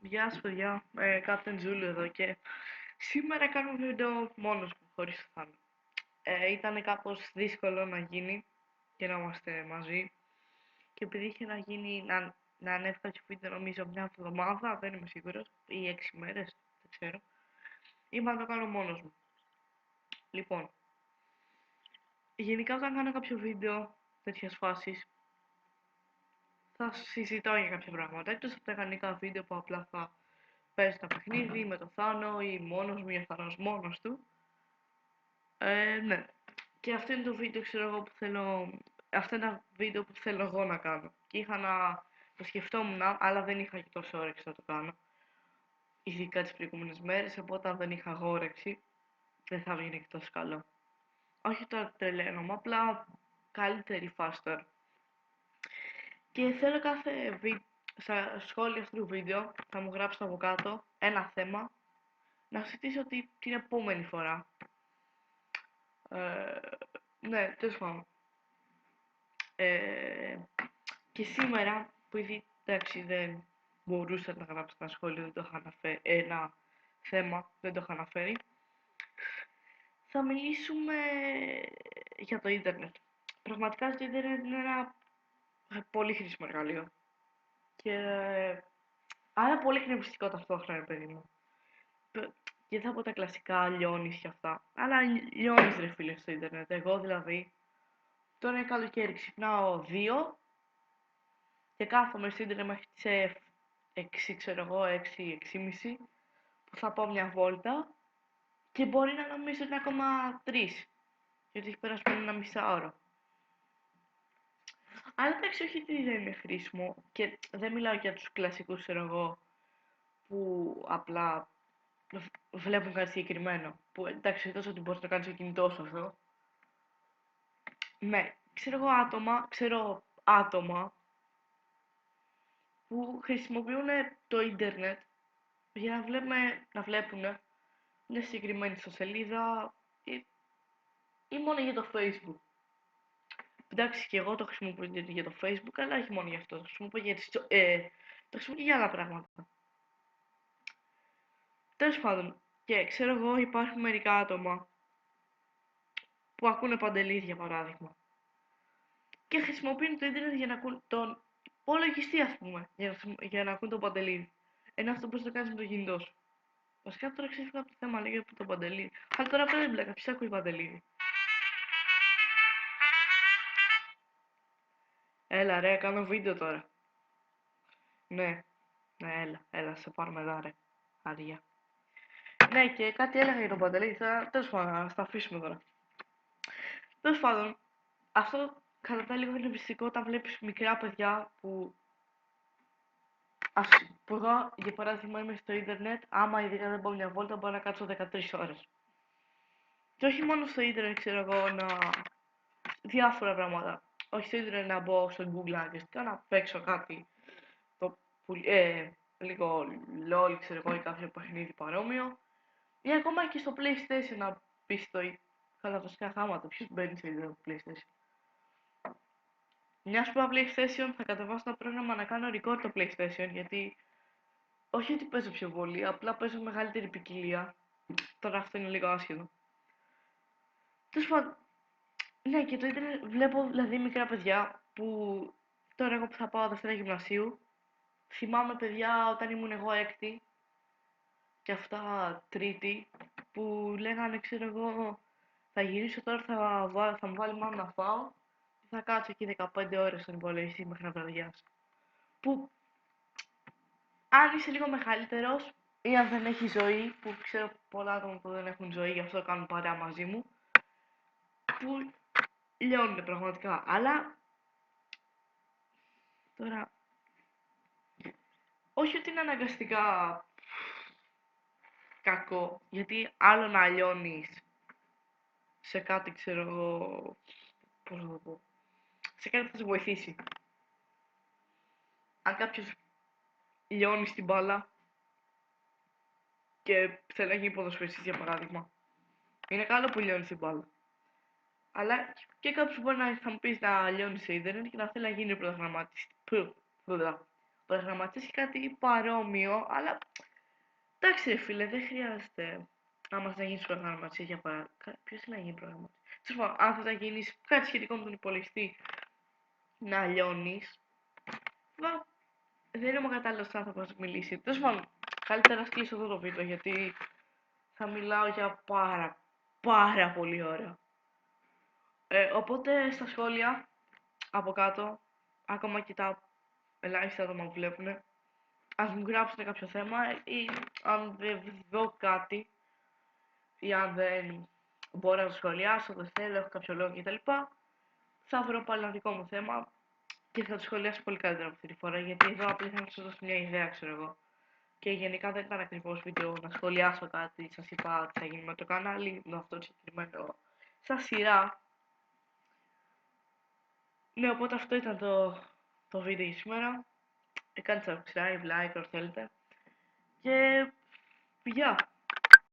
Γεια σου παιδιά, Captain Zulu εδώ και σήμερα κάνω βίντεο μόνος μου, χωρίς το Θάνο. Ήταν κάπως δύσκολο να γίνει και να είμαστε μαζί και επειδή είχε να γίνει, να ανέβει κάποιο βίντεο νομίζω μια εβδομάδα, δεν είμαι σίγουρος, ή 6 μέρες, δεν ξέρω, είπα να το κάνω μόνος μου. Λοιπόν, γενικά όταν κάνω κάποιο βίντεο τέτοιας φάσης, θα συζητάω για κάποια πράγματα, εκτός από τα κανονικά βίντεο που απλά θα παίζω τα παιχνίδι με το Θάνο ή μόνος μου ή ο Θάνος μόνος του. Ναι. Και αυτό είναι το βίντεο, ξέρω εγώ, που θέλω. Αυτό είναι ένα βίντεο που θέλω εγώ να κάνω. Και είχα να το σκεφτόμουν, αλλά δεν είχα και τόσο όρεξη να το κάνω. Ειδικά τις προηγούμενες μέρες, οπότε αν δεν είχα εγώ όρεξη, δεν θα βγει και τόσο καλό. Όχι τώρα τρελαίνομαι, απλά καλύτερη φάση τώρα. Και θέλω στα σχόλια αυτού του βίντεο, θα μου γράψετε από κάτω ένα θέμα, να συζητήσω την επόμενη φορά. Ναι, τέλος πάντων. Ε, και σήμερα, που ήδη εντάξει δεν μπορούσα να γράψω ένα σχόλιο, δεν το είχα αναφέρει, ένα θέμα δεν το είχα αναφέρει, θα μιλήσουμε για το ίντερνετ. Πραγματικά το ίντερνετ είναι ένα πολύ χρήσιμο εργαλείο και άρα πολύ εκνευριστικό ταυτόχρονα, παιδί μου. Και θα πω τα κλασικά λιώνεις και αυτά, αλλά λιώνεις ρε φίλε στο ίντερνετ. Εγώ δηλαδή, τώρα είναι καλοκαίρι, ξυπνάω 2 και κάθομαι στο ίντερνετ μέχρι τις 6, ξέρω εγώ, 6, 6.30 που θα πάω μια βόλτα και μπορεί να νομίζω ότι είναι ακόμα 3 γιατί έχει περάσει μόνο ένα μισάωρο. Αλλά εντάξει, όχι ότι δεν είναι χρήσιμο και δεν μιλάω για τους κλασικούς, ξέρω εγώ, που απλά βλέπουν κάτι συγκεκριμένο. Που εντάξει, τόσο ότι μπορείς να κάνεις στο κινητό σου αυτό. Ναι, ξέρω άτομα που χρησιμοποιούν το ίντερνετ για να βλέπουν μια συγκεκριμένη ιστοσελίδα ή μόνο για το Facebook. Εντάξει, και εγώ το χρησιμοποιώ για το Facebook, αλλά όχι μόνο για αυτό. Το χρησιμοποιώ και για άλλα πράγματα. Τέλος πάντων, και ξέρω εγώ, υπάρχουν μερικά άτομα που ακούνε Παντελή, για παράδειγμα. Και χρησιμοποιούν το ίντερνετ για να ακούν τον υπολογιστή, ας πούμε, για να ακούν τον Παντελή. Ενώ αυτό μπορείς να το κάνεις με το κινητό σου. Βασικά τώρα ξέφυγα από το θέμα, λέγεται από τον Παντελή. Αλλά τώρα πέρα μπλέκα, ποιος ακούει Παντελή. Έλα ρε, κάνω βίντεο τώρα. Ναι, ναι, έλα, σε πάρουμε εδώ ρε. Άδεια. Ναι, και κάτι έλεγα για τον Παντελή, τέλος πάντων, να τα αφήσουμε τώρα. Τέλος πάντων, αυτό κατά λίγο είναι μυστικό όταν βλέπεις μικρά παιδιά που εγώ, για παράδειγμα, είμαι στο ίντερνετ, άμα ειδικά δεν πάω μια βόλτα, μπορώ να κάτσω 13 ώρες. Και όχι μόνο στο ίντερνετ, ξέρω εγώ, διάφορα πράγματα. Όχι στο ίντερνετ να μπω στο Google αναγκαστικά να παίξω κάτι, το λίγο LOL, ξέρω εγώ, ή κάποιο παιχνίδι παρόμοιο. Ή ακόμα και στο PlayStation να μπει καλά βασικά χάματα. Ποιος μπαίνει στο ίδιο PlayStation. Μια που είπα PlayStation, θα κατεβάσω ένα πρόγραμμα να κάνω record το PlayStation, γιατί όχι ότι παίζω πιο πολύ, απλά παίζω μεγαλύτερη ποικιλία. Τώρα αυτό είναι λίγο άσχετο. Τέλος πάντων, ναι, και το ίντερνετ βλέπω δηλαδή μικρά παιδιά που τώρα εγώ που θα πάω Δευτέρα Γυμνασίου, θυμάμαι παιδιά όταν ήμουν εγώ έκτη και αυτά τρίτη, που λέγανε, ξέρω εγώ, θα γυρίσω τώρα, θα μου βάλει μάνα να φάω και θα κάτσω εκεί 15 ώρες στον υπολογιστή μέχρι να βραδιάσει. Που αν είσαι λίγο μεγαλύτερος ή αν δεν έχει ζωή, που ξέρω πολλά άτομα που δεν έχουν ζωή, γι' αυτό κάνουν παρέα μαζί μου, που λιώνουν πραγματικά. Αλλά τώρα, όχι ότι είναι αναγκαστικά κακό, γιατί άλλο να λιώνεις σε κάτι, ξέρω εγώ, πώς να το πω, σε κάτι που θα σε βοηθήσει. Αν κάποιος λιώνει στην μπάλα και θέλει να γίνει ποδοσφαιριστής, για παράδειγμα, είναι καλό που λιώνει στην μπάλα. Αλλά και κάποιος μπορεί να θα μου πεις να λιώνει σε ίντερνετ και να θέλει να γίνει πρωταθλητής. προγραμματίσει κάτι παρόμοιο, αλλά εντάξει, ρε φίλε, δεν χρειάζεται. Άμα θες να γίνεις προγραμματιστής για παράδειγμα. Ποιος θέλει να γίνει προγραμματιστής? Τέλος πάντων, αν θες να γίνεις κάτι σχετικό με τον υπολογιστή, να λιώνεις, δεν είμαι ο κατάλληλος άνθρωπος να μιλήσει. Τέλος πάντων, καλύτερα να κλείσω αυτό το βίντεο γιατί θα μιλάω για πάρα πολύ ώρα. Οπότε στα σχόλια από κάτω, ακόμα και τα ελάχιστα άτομα που βλέπουν, ας μου γράψετε κάποιο θέμα ή αν δεν δω κάτι ή αν δεν μπορώ να το σχολιάσω, δεν θέλω, έχω κάποιο λόγο κτλ. Θα βρω πάλι ένα δικό μου θέμα και θα το σχολιάσω πολύ καλύτερα από αυτή τη φορά γιατί εδώ απλά θα σας δώσω μια ιδέα, ξέρω εγώ. Και γενικά δεν ήταν ακριβώς βίντεο να σχολιάσω κάτι, σας είπα τι θα γίνει με το κανάλι, με αυτό το συγκεκριμένο σαν σειρά. Ναι, οπότε αυτό ήταν το βίντεο για σήμερα. Κάντε subscribe, like, ό,τι θέλετε. Και γεια!